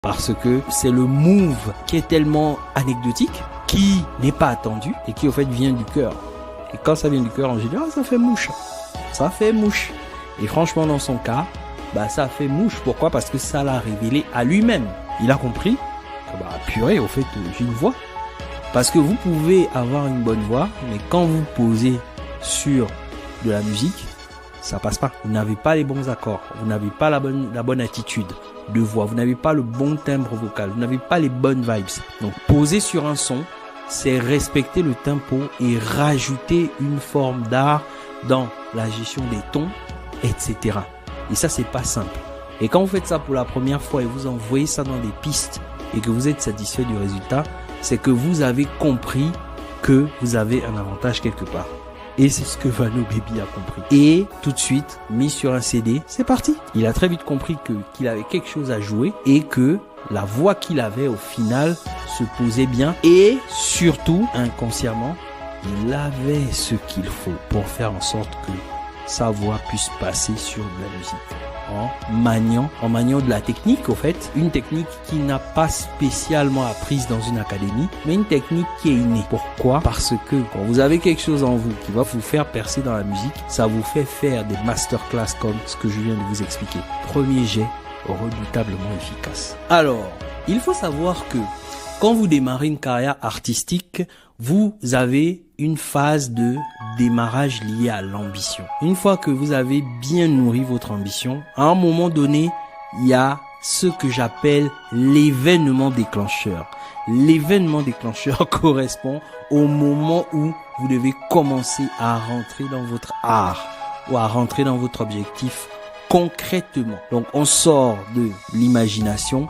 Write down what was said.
Parce que c'est le move qui est tellement anecdotique, qui n'est pas attendu et qui au fait vient du cœur. Et quand ça vient du cœur, en général, ça fait mouche. Ça fait mouche. Et franchement, dans son cas, ça fait mouche. Pourquoi? Parce que ça l'a révélé à lui-même. Il a compris que purée, au fait, j'ai une voix. Parce que vous pouvez avoir une bonne voix, mais quand vous posez sur de la musique, ça passe pas. Vous n'avez pas les bons accords, vous n'avez pas la bonne attitude de voix, vous n'avez pas le bon timbre vocal, vous n'avez pas les bonnes vibes. Donc poser sur un son, c'est respecter le tempo et rajouter une forme d'art dans la gestion des tons, etc. Et ça, c'est pas simple. Et quand vous faites ça pour la première fois et vous envoyez ça dans des pistes et que vous êtes satisfait du résultat, c'est que vous avez compris que vous avez un avantage quelque part. Et c'est ce que Vano Baby a compris. Et tout de suite, mis sur un CD, c'est parti. Il a très vite compris qu'il avait quelque chose à jouer et que la voix qu'il avait au final se posait bien. Et surtout, inconsciemment, il avait ce qu'il faut pour faire en sorte que sa voix puisse passer sur de la musique. En maniant de la technique, au fait, une technique qui n'a pas spécialement apprise dans une académie, mais une technique qui est innée. Pourquoi? Parce que quand vous avez quelque chose en vous qui va vous faire percer dans la musique, ça vous fait faire des masterclass comme ce que je viens de vous expliquer. Premier jet, redoutablement efficace. Alors, il faut savoir que quand vous démarrez une carrière artistique, vous avez une phase de démarrage liée à l'ambition. Une fois que vous avez bien nourri votre ambition, à un moment donné, il y a ce que j'appelle l'événement déclencheur. L'événement déclencheur correspond au moment où vous devez commencer à rentrer dans votre art ou à rentrer dans votre objectif concrètement. Donc on sort de l'imagination